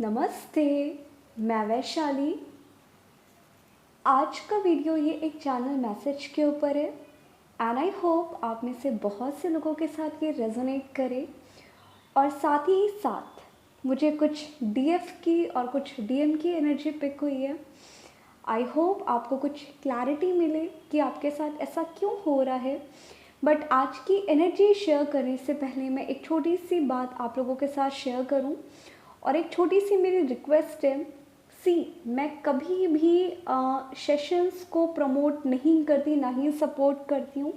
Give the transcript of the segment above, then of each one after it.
नमस्ते। मैं वैशाली। आज का वीडियो ये एक चैनल मैसेज के ऊपर है एंड आई होप आप में से बहुत से लोगों के साथ ये रेजोनेट करे और साथ ही साथ मुझे कुछ डीएफ की और कुछ डीएम की एनर्जी पिक हुई है। आई होप आपको कुछ क्लैरिटी मिले कि आपके साथ ऐसा क्यों हो रहा है। बट आज की एनर्जी शेयर करने से पहले मैं एक छोटी सी बात आप लोगों के साथ शेयर करूं और एक छोटी सी मेरी रिक्वेस्ट है। मैं कभी भी सेशंस को प्रमोट नहीं करती, ना ही सपोर्ट करती हूँ।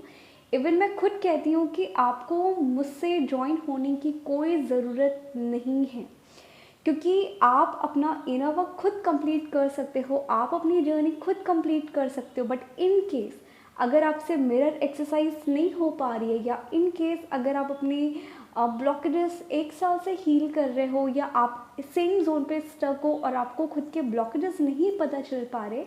इवन मैं खुद कहती हूँ कि आपको मुझसे ज्वाइन होने की कोई ज़रूरत नहीं है, क्योंकि आप अपना इनर वर्क खुद कंप्लीट कर सकते हो, आप अपनी जर्नी खुद कंप्लीट कर सकते हो। बट इन केस अगर आपसे मिरर एक्सरसाइज नहीं हो पा रही है, या इन केस अगर आप अपनी ब्लॉकेजेस 1 साल से हील कर रहे हो, या आप सेम जोन पे स्टक हो और आपको खुद के ब्लॉकेजेस नहीं पता चल पा रहे,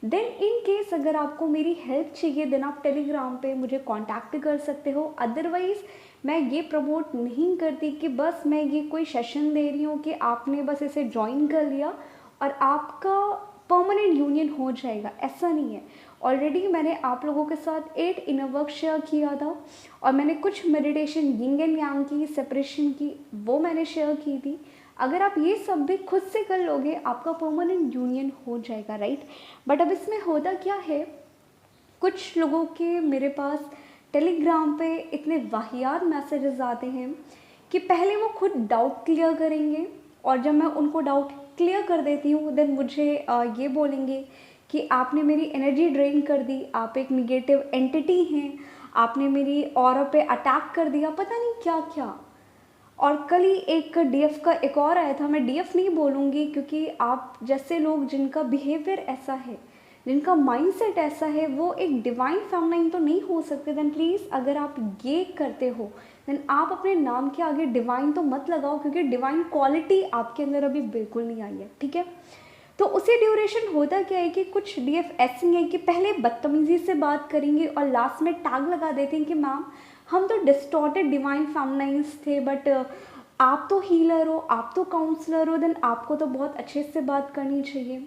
देन इन केस अगर आपको मेरी हेल्प चाहिए देन आप टेलीग्राम पे मुझे कांटेक्ट कर सकते हो। अदरवाइज़ मैं ये प्रमोट नहीं करती कि बस मैं ये कोई सेशन दे रही हूँ कि आपने बस इसे ज्वाइन कर लिया और आपका परमानेंट यूनियन हो जाएगा। ऐसा नहीं है। ऑलरेडी मैंने आप लोगों के साथ 8 इनर वर्क शेयर किया था और मैंने कुछ मेडिटेशन यिंग एंड यांग की, सेपरेशन की, वो मैंने शेयर की थी। अगर आप ये सब भी खुद से कर लोगे आपका परमानेंट यूनियन हो जाएगा, राइट। बट अब इसमें होता क्या है, कुछ लोगों के मेरे पास टेलीग्राम पे इतने वाहियात मैसेजेस आते हैं कि पहले वो खुद डाउट क्लियर करेंगे और जब मैं उनको डाउट क्लियर कर देती हूँ देन मुझे ये बोलेंगे कि आपने मेरी एनर्जी ड्रेन कर दी, आप एक निगेटिव एंटिटी हैं, आपने मेरी ऑरा पे अटैक कर दिया, पता नहीं क्या क्या। और कल ही एक डीएफ का एक और आया था। मैं डीएफ नहीं बोलूँगी क्योंकि आप जैसे लोग जिनका बिहेवियर ऐसा है, जिनका माइंडसेट ऐसा है, वो एक डिवाइन फेमिनाइन तो नहीं हो सकते। देन प्लीज़ अगर आप ये करते हो देन आप अपने नाम के आगे डिवाइन तो मत लगाओ, क्योंकि डिवाइन क्वालिटी आपके अंदर अभी बिल्कुल नहीं आई है, ठीक है। तो उसी ड्यूरेशन होता क्या है कि कुछ डीएफ ऐसे हैं कि पहले बदतमीज़ी से बात करेंगे और लास्ट में टैग लगा देते हैं कि मैम हम तो डिस्टॉर्टेड डिवाइन फेमिनाइन्स थे, बट आप तो हीलर हो, आप तो काउंसलर हो, देन आपको तो बहुत अच्छे से बात करनी चाहिए।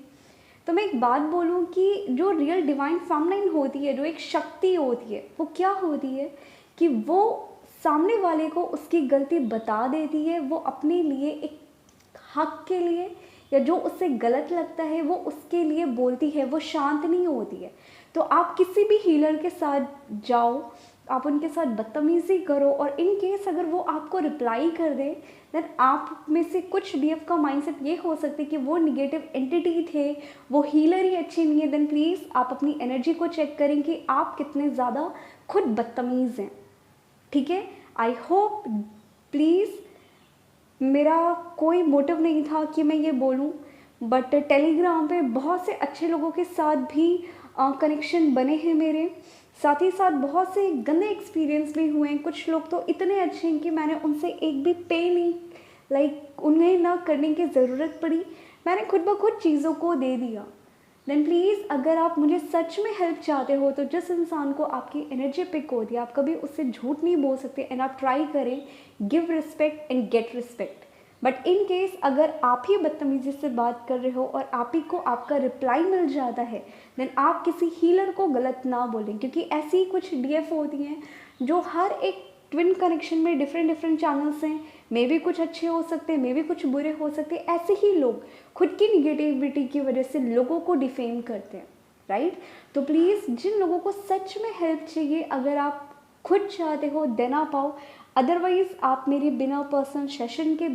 तो मैं एक बात बोलूँ कि जो रियल डिवाइन फेमिनाइन होती है, जो एक शक्ति होती है, वो क्या होती है कि वो सामने वाले को उसकी गलती बता देती है। वो अपने लिए एक हक के लिए या जो उससे गलत लगता है वो उसके लिए बोलती है, वो शांत नहीं होती है। तो आप किसी भी हीलर के साथ जाओ, आप उनके साथ बदतमीज़ी करो और इन केस अगर वो आपको रिप्लाई कर दे देन आप में से कुछ डीएफ का माइंडसेट ये हो सकता है कि वो निगेटिव एंटिटी थे, वो हीलर ही अच्छे नहीं है। देन प्लीज़ आप अपनी एनर्जी को चेक करें कि आप कितने ज़्यादा खुद बदतमीज़ हैं, ठीक है। आई होप प्लीज़, मेरा कोई मोटिव नहीं था कि मैं ये बोलूं, बट टेलीग्राम पे बहुत से अच्छे लोगों के साथ भी कनेक्शन बने हैं मेरे। साथ ही साथ बहुत से गंदे एक्सपीरियंस भी हुए हैं। कुछ लोग तो इतने अच्छे हैं कि मैंने उनसे एक भी पे नहीं, उन्हें ना करने की ज़रूरत पड़ी, मैंने खुद ब खुद चीज़ों को दे दिया। देन प्लीज़ अगर आप मुझे सच में हेल्प चाहते हो तो जिस इंसान को आपकी एनर्जी पिक होती है आप कभी उससे झूठ नहीं बोल सकते। एंड आप ट्राई करें give respect and get respect. But in case अगर आप ही बदतमीज़ी से बात कर रहे हो और आप ही को आपका रिप्लाई मिल जाता है देन आप किसी हीलर को गलत ना बोलें, क्योंकि ऐसी ही कुछ डीएफ होती हैं जो हर एक ट्विन कनेक्शन में डिफरेंट चैनल्स हैं, मे भी कुछ अच्छे हो सकते हैं, मे भी कुछ बुरे हो सकते हैं। ऐसे ही लोग खुद की निगेटिविटी की वजह से लोगों को डिफेम करते हैं, राइट। तो प्लीज़ जिन लोगों को सच में हेल्प चाहिए, अगर आप खुद चाहते हो देना पाओ, अदरवाइज़ आप मेरे बिना पर्सनल सेशन के,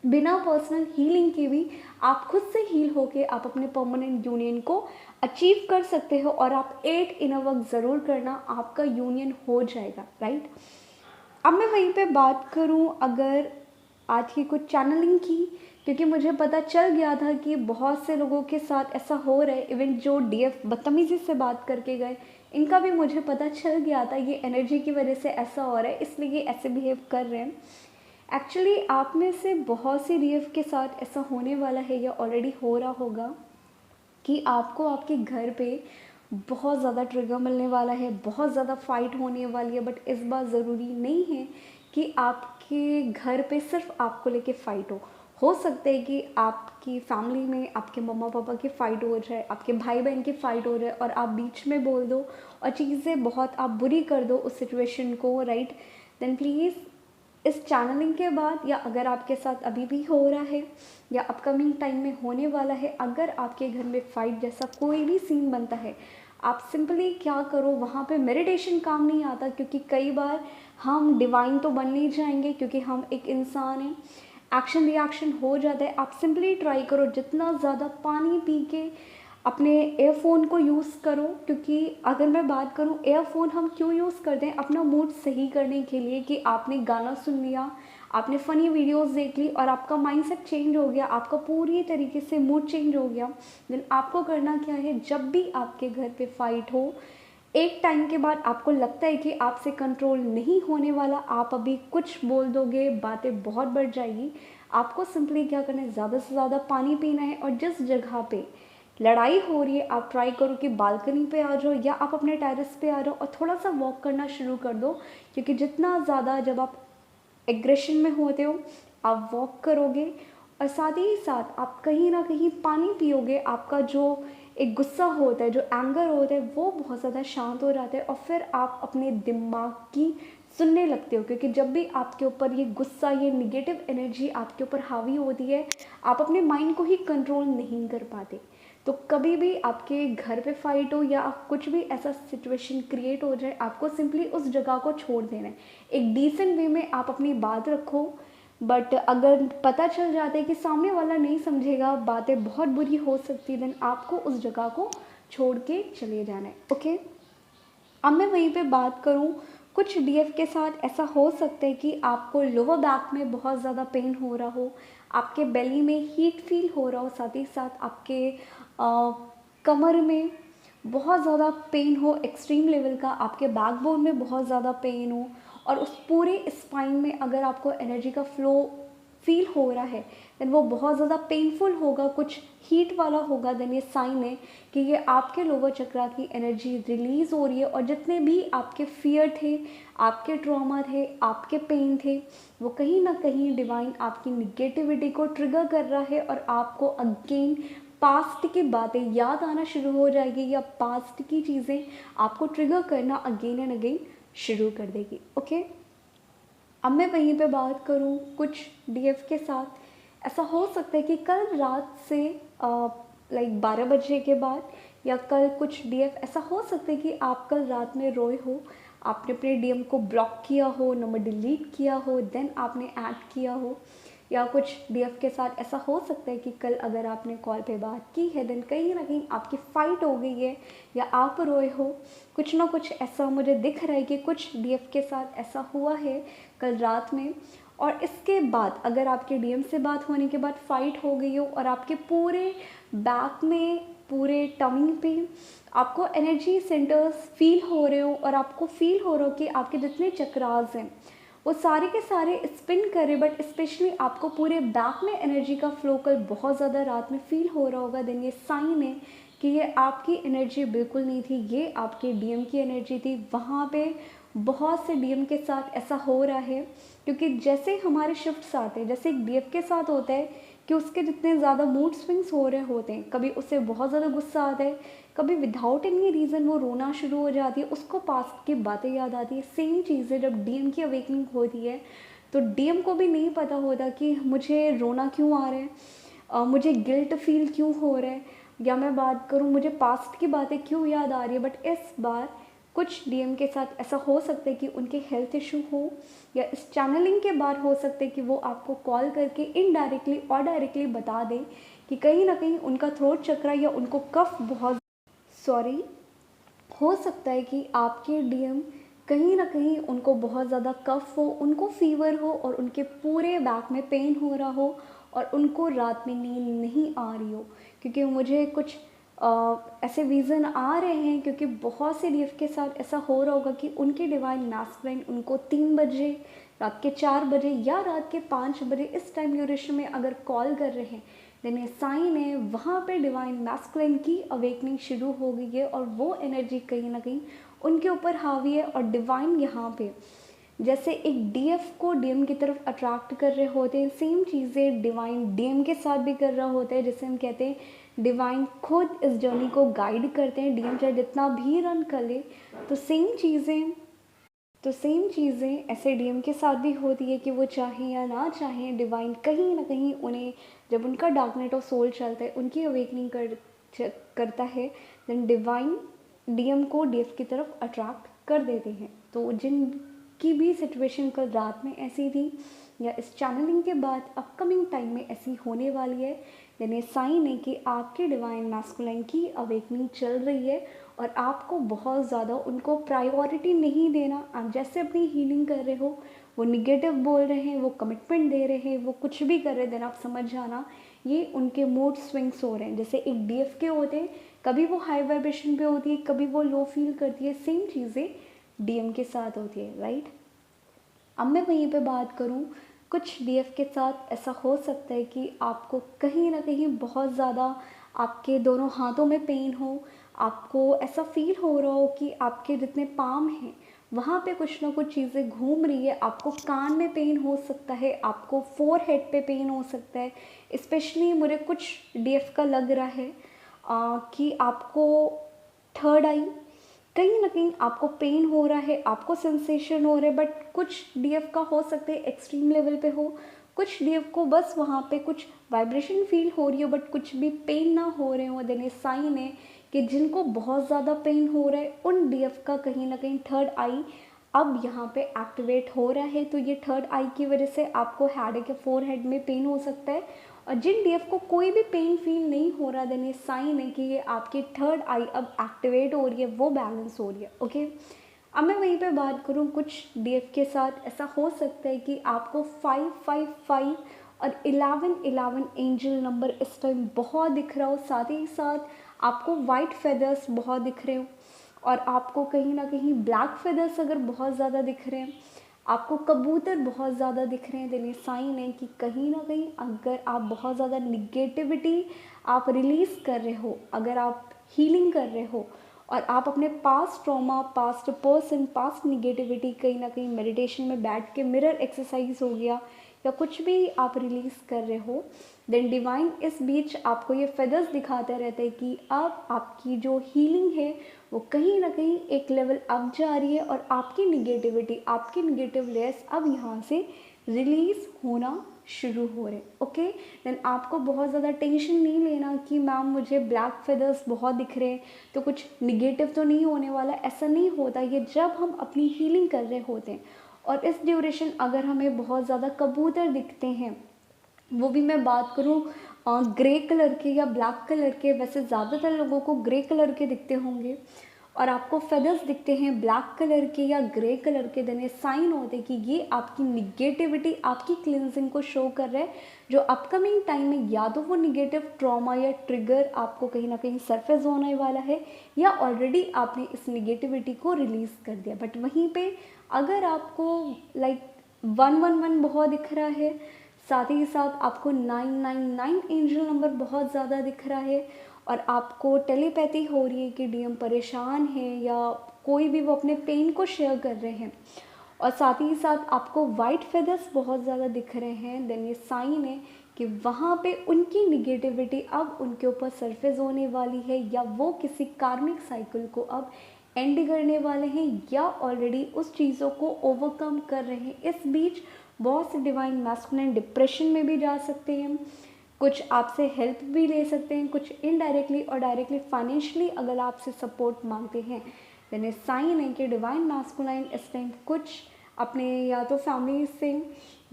बिना पर्सनल हीलिंग के भी आप खुद से हील होके आप अपने परमानेंट यूनियन को अचीव कर सकते हो। और आप 8 इनर वर्क ज़रूर करना, आपका यूनियन हो जाएगा, राइट। अब मैं वहीं पे बात करूं अगर आज की कुछ चैनलिंग की, क्योंकि मुझे पता चल गया था कि बहुत से लोगों के साथ ऐसा हो रहा है। इवन जो डीएफ बदतमीज़ी से बात करके गए इनका भी मुझे पता चल गया था, ये एनर्जी की वजह से ऐसा हो रहा है, इसलिए ये ऐसे बिहेव कर रहे हैं। एक्चुअली आप में से बहुत सी डीएफ के साथ ऐसा होने वाला है या ऑलरेडी हो रहा होगा कि आपको आपके घर पे बहुत ज़्यादा ट्रिगर मिलने वाला है, बहुत ज़्यादा फाइट होने वाली है। बट इस बार ज़रूरी नहीं है कि आपके घर पे सिर्फ आपको लेके फ़ाइट हो सकता है कि आपकी फैमिली में आपके मम्मा पापा की फ़ाइट हो जाए, आपके भाई बहन की फ़ाइट हो जाए और आप बीच में बोल दो और चीज़ें बहुत आप बुरी कर दो उस सिचुएशन को, राइट। देन प्लीज़ इस चैनलिंग के बाद, या अगर आपके साथ अभी भी हो रहा है या अपकमिंग टाइम में होने वाला है, अगर आपके घर में फ़ाइट जैसा कोई भी सीन बनता है, आप सिंपली क्या करो, वहाँ पे मेडिटेशन काम नहीं आता, क्योंकि कई बार हम डिवाइन तो बन नहीं जाएंगे क्योंकि हम एक इंसान हैं, एक्शन रिएक्शन हो जाता है। आप सिंपली ट्राई करो जितना ज़्यादा पानी पी के अपने एयरफोन को यूज़ करो, क्योंकि अगर मैं बात करूँ एयरफोन हम क्यों यूज़ करते हैं, अपना मूड सही करने के लिए, कि आपने गाना सुन लिया, आपने फ़नी वीडियोस देख ली और आपका माइंडसेट चेंज हो गया, आपका पूरी तरीके से मूड चेंज हो गया। देन आपको करना क्या है, जब भी आपके घर पे फाइट हो, एक टाइम के बाद आपको लगता है कि आपसे कंट्रोल नहीं होने वाला, आप अभी कुछ बोल दोगे, बातें बहुत बढ़ जाएगी, आपको सिंपली क्या करना है, ज़्यादा से ज़्यादा पानी पीना है। और जिस जगह पे लड़ाई हो रही है, आप ट्राई करो कि बालकनी पे आ जाओ या आप अपने टेरेस पे आ जाओ और थोड़ा सा वॉक करना शुरू कर दो, क्योंकि जितना ज़्यादा जब आप एग्रेशन में होते हो, आप वॉक करोगे और साथ ही साथ आप कहीं ना कहीं पानी पियोगे, आपका जो एक गुस्सा होता है, जो एंगर होता है, वो बहुत ज़्यादा शांत हो जाता है और फिर आप अपने दिमाग की सुनने लगते हो, क्योंकि जब भी आपके ऊपर ये गुस्सा, ये निगेटिव एनर्जी आपके ऊपर हावी होती है, आप अपने माइंड को ही कंट्रोल नहीं कर पाते। तो कभी भी आपके घर पे फाइट हो या कुछ भी ऐसा सिचुएशन क्रिएट हो जाए, आपको सिंपली उस जगह को छोड़ देना है। एक डिसेंट वे में आप अपनी बात रखो, बट अगर पता चल जाता है कि सामने वाला नहीं समझेगा, बातें बहुत बुरी हो सकती है, देन आपको उस जगह को छोड़ के चले जाना है, ओके। अब मैं वहीं पे बात करूँ, कुछ डीएफ के साथ ऐसा हो सकता है कि आपको लोअर बैक में बहुत ज़्यादा पेन हो रहा हो, आपके बेली में हीट फील हो रहा हो, साथ ही साथ आपके कमर में बहुत ज़्यादा पेन हो, एक्सट्रीम लेवल का, आपके बैकबोन में बहुत ज़्यादा पेन हो, और उस पूरे स्पाइन में अगर आपको एनर्जी का फ्लो फील हो रहा है, देन वो बहुत ज़्यादा पेनफुल होगा, कुछ हीट वाला होगा, देन ये साइन है कि ये आपके लोअर चक्रा की एनर्जी रिलीज़ हो रही है, और जितने भी आपके फियर थे, आपके ट्रॉमा थे, आपके पेन थे, वो कहीं ना कहीं डिवाइन आपकी निगेटिविटी को ट्रिगर कर रहा है और आपको अगेन पास्ट की बातें याद आना शुरू हो जाएगी, या पास्ट की चीज़ें आपको ट्रिगर करना अगेन एंड अगेन शुरू कर देगी, ओके। अब मैं वहीं पे बात करूँ, कुछ डीएफ के साथ ऐसा हो सकता है कि कल रात से लाइक 12 बजे के बाद, या कल कुछ डीएफ ऐसा हो सकता है कि आप कल रात में रोए हो, आपने अपने डीएम को ब्लॉक किया हो, नंबर डिलीट किया हो, देन आपने ऐड किया हो, या कुछ डीएफ के साथ ऐसा हो सकता है कि कल अगर आपने कॉल पे बात की है, देन कहीं ना कहीं आपकी फ़ाइट हो गई है या आप रोए हो, कुछ ना कुछ ऐसा मुझे दिख रहा है कि कुछ डीएफ के साथ ऐसा हुआ है कल रात में। और इसके बाद अगर आपके डीएम से बात होने के बाद फ़ाइट हो गई हो और आपके पूरे बैक में, पूरे टमी पे आपको एनर्जी सेंटर्स फील हो रहे हो, और आपको फील हो रहा हो कि आपके जितने चक्रास हैं वो सारे के सारे स्पिन करे, बट स्पेशली आपको पूरे बैक में एनर्जी का फ्लो कल बहुत ज़्यादा रात में फील हो रहा होगा, देन ये साइन है कि ये आपकी एनर्जी बिल्कुल नहीं थी, ये आपके डीएम की एनर्जी थी। वहाँ पे बहुत से डीएम के साथ ऐसा हो रहा है, क्योंकि जैसे हमारे शिफ्ट्स आते हैं, जैसे एक डीएफ के साथ होता है कि उसके जितने ज़्यादा मूड स्विंग्स हो रहे होते हैं, कभी उसे बहुत ज़्यादा गुस्सा आता है, कभी विदाउट एनी रीज़न वो रोना शुरू हो जाती है, उसको पास्ट की बातें याद आती है। सेम चीज़ें जब डीएम की अवेकनिंग होती है, तो डीएम को भी नहीं पता होता कि मुझे रोना क्यों आ रहा है, मुझे गिल्ट फील क्यों हो रहा है, या मैं बात करूँ मुझे पास्ट की बातें क्यों याद आ रही है। बट इस बार कुछ डीएम के साथ ऐसा हो सकता है कि उनके हेल्थ इशू हो, या इस चैनलिंग के बाद हो सकता है कि वो आपको कॉल करके इनडायरेक्टली और डायरेक्टली बता दें कि कहीं ना कहीं उनका थ्रोट चक्रा या उनको कफ बहुत, सॉरी, हो सकता है कि आपके डीएम कहीं ना कहीं उनको बहुत ज़्यादा कफ हो, उनको फीवर हो और उनके पूरे बैक में पेन हो रहा हो और उनको रात में नींद नहीं आ रही हो, क्योंकि मुझे कुछ ऐसे रीज़न आ रहे हैं, क्योंकि बहुत से डीएफ के साथ ऐसा हो रहा होगा कि उनके डिवाइन मैस्कुलाइन उनको 3 बजे, रात के 4 बजे या रात के 5 बजे इस टाइम ड्यूरेशन में अगर कॉल कर रहे हैं, देन ये साइन है वहाँ पे डिवाइन मैस्कुलिन की अवेकनिंग शुरू हो गई है, और वो एनर्जी कहीं ना कहीं उनके ऊपर हावी है, और डिवाइन यहाँ पे जैसे एक डीएफ को डीएम की तरफ अट्रैक्ट कर रहे होते हैं, सेम चीज़ें डिवाइन डीएम के साथ भी कर रहा होता है। जैसे हम कहते हैं डिवाइन खुद इस जर्नी को गाइड करते हैं, डीएम चाहे जितना भी रन कर ले। तो सेम चीज़ें ऐसे डीएम के साथ भी होती है कि वो चाहें या ना चाहें, डिवाइन कहीं ना कहीं उन्हें, जब उनका डार्क नाइट ऑफ सोल चलता है, उनकी अवेकनिंग करता है, देन डिवाइन डीएम को डीएफ की तरफ अट्रैक्ट कर देते हैं। तो जिनकी भी सिचुएशन कल रात में ऐसी थी या इस चैनलिंग के बाद अपकमिंग टाइम में ऐसी होने वाली है, देन ये साइन है कि आपके डिवाइन मैस्कुलाइन की अवेकनिंग चल रही है और आपको बहुत ज़्यादा उनको प्रायोरिटी नहीं देना। आप जैसे अपनी हीलिंग कर रहे हो, वो निगेटिव बोल रहे हैं, वो कमिटमेंट दे रहे हैं, वो कुछ भी कर रहे हैं, देन आप समझ जाना ये उनके मूड स्विंग्स हो रहे हैं। जैसे एक डीएफ के होते हैं, कभी वो हाई वाइब्रेशन पे होती है, कभी वो लो फील करती है, सेम चीज़ें डीएम के साथ होती है, राइट। अब मैं वहीं पे बात करूँ, कुछ डीएफ के साथ ऐसा हो सकता है कि आपको कहीं ना कहीं बहुत ज़्यादा आपके दोनों हाथों में पेन हो, आपको ऐसा फील हो रहा हो कि आपके जितने पाम हैं वहाँ पे कुछ ना कुछ चीज़ें घूम रही है। आपको कान में पेन हो सकता है, आपको फोर हेड पे पेन हो सकता है। स्पेशली मुझे कुछ डीएफ का लग रहा है कि आपको थर्ड आई कहीं ना कहीं आपको पेन हो रहा है, आपको सेंसेशन हो रहा है। बट कुछ डीएफ का हो सकता है एक्सट्रीम लेवल पे हो, कुछ डीएफ को बस वहाँ पे कुछ वाइब्रेशन फील हो रही हो बट कुछ भी पेन ना हो रहे हो। देन ये साइन है कि जिनको बहुत ज़्यादा पेन हो रहा है उन डीएफ का कहीं ना कहीं थर्ड आई अब यहाँ पे एक्टिवेट हो रहा है। तो ये थर्ड आई की वजह से आपको हेडेक या फोर हेड में पेन हो सकता है। और जिन डीएफ को कोई भी पेन फील नहीं हो रहा, देन ये साइन है कि ये आपकी थर्ड आई अब एक्टिवेट हो रही है, वो बैलेंस हो रही है, ओके। अब मैं वहीं पे बात करूँ, कुछ डीएफ के साथ ऐसा हो सकता है कि आपको 555 और 1111 एंजल नंबर इस टाइम बहुत दिख रहा हो। साथ ही साथ आपको वाइट फेदर्स बहुत दिख रहे हो और आपको कहीं ना कहीं ब्लैक फेदर्स अगर बहुत ज़्यादा दिख रहे हैं, आपको कबूतर बहुत ज़्यादा दिख रहे हैं, देन ये साइन है कि कहीं ना कहीं अगर आप बहुत ज़्यादा निगेटिविटी आप रिलीज़ कर रहे हो, अगर आप हीलिंग कर रहे हो और आप अपने past trauma, past person, past negativity कहीं ना कहीं मेडिटेशन में बैठ के मिरर एक्सरसाइज हो गया या कुछ भी आप रिलीज़ कर रहे हो, देन डिवाइन इस बीच आपको ये फेदर्स दिखाते रहते हैं कि अब आपकी जो हीलिंग है वो कहीं ना कहीं एक लेवल अप जा रही है और आपकी निगेटिविटी, आपकी निगेटिव लेयर्स अब यहाँ से रिलीज़ होना शुरू हो रहे, ओके। देन आपको बहुत ज़्यादा टेंशन नहीं लेना कि मैम मुझे ब्लैक फेदर्स बहुत दिख रहे हैं तो कुछ निगेटिव तो नहीं होने वाला, ऐसा नहीं होता। ये जब हम अपनी हीलिंग कर रहे होते हैं और इस ड्यूरेशन अगर हमें बहुत ज़्यादा कबूतर दिखते हैं, वो भी मैं बात करूँ ग्रे कलर के या ब्लैक कलर के, वैसे ज़्यादातर लोगों को ग्रे कलर के दिखते होंगे और आपको फेदर्स दिखते हैं ब्लैक कलर के या ग्रे कलर के, देन ये साइन होते हैं कि ये आपकी निगेटिविटी, आपकी क्लिनजिंग को शो कर रहा है। जो अपकमिंग टाइम में या तो वो निगेटिव ट्रॉमा या ट्रिगर आपको कहीं ना कहीं सरफेस होने वाला है या ऑलरेडी आपने इस निगेटिविटी को रिलीज़ कर दिया। बट वहीं पे अगर आपको लाइक 111 बहुत दिख रहा है, साथ ही साथ आपको 999 एंजल नंबर बहुत ज़्यादा दिख रहा है और आपको टेलीपैथी हो रही है कि डीएम परेशान है या कोई भी वो अपने पेन को शेयर कर रहे हैं और साथ ही साथ आपको वाइट फेदर्स बहुत ज़्यादा दिख रहे हैं, देन ये साइन है कि वहाँ पे उनकी निगेटिविटी अब उनके ऊपर सरफेस होने वाली है या वो किसी कार्मिक साइकिल को अब एंड करने वाले हैं या ऑलरेडी उस चीज़ों को ओवरकम कर रहे हैं। इस बीच बहुत से डिवाइन मैस्कुलिन डिप्रेशन में भी जा सकते हैं, कुछ आपसे हेल्प भी ले सकते हैं, कुछ इनडायरेक्टली और डायरेक्टली फाइनेंशियली अगर आपसे सपोर्ट मांगते हैं, देन ये साइन है कि डिवाइन मैस्कुलाइन इस टाइम कुछ अपने या तो फैमिली से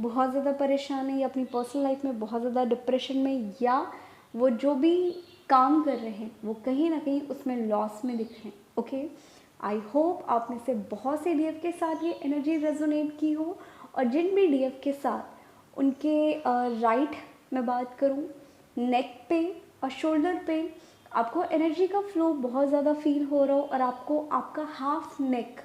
बहुत ज़्यादा परेशान है या अपनी पर्सनल लाइफ में बहुत ज़्यादा डिप्रेशन में, या वो जो भी काम कर रहे हैं वो कहीं ना कहीं उसमें लॉस में दिख रहे हैं, ओके। आई होप आप में से बहुत से डीएफ के साथ ये एनर्जी रेजोनेट की हो और जिन भी डीएफ के साथ उनके राइट मैं बात करूँ नेक पे और शोल्डर पे आपको एनर्जी का फ्लो बहुत ज़्यादा फील हो रहा हो और आपको आपका हाफ नेक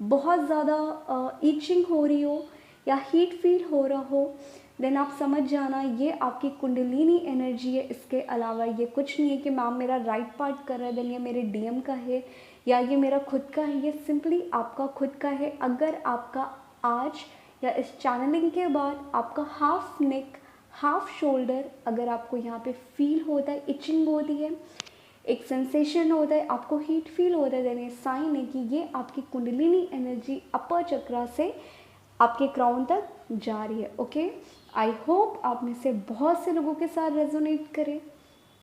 बहुत ज़्यादा ईचिंग हो रही हो या हीट फील हो रहा हो, देन आप समझ जाना ये आपकी कुंडलिनी एनर्जी है। इसके अलावा ये कुछ नहीं है कि मैम मेरा राइट पार्ट कर रहा है, देन ये मेरे डीएम का है या ये मेरा खुद का है, ये सिंपली आपका खुद का है। अगर आपका आज या इस चैनलिंग के बाद आपका हाफ नेक, हाफ शोल्डर अगर आपको यहाँ पे फील होता है, इचिंग होती है, एक सेंसेशन होता है, आपको हीट फील होता है, देन ये साइन है कि ये आपकी कुंडलिनी एनर्जी अपर चक्रा से आपके क्राउन तक जा रही है। ओके, आई होप आप में से बहुत से लोगों के साथ रेजोनेट करें।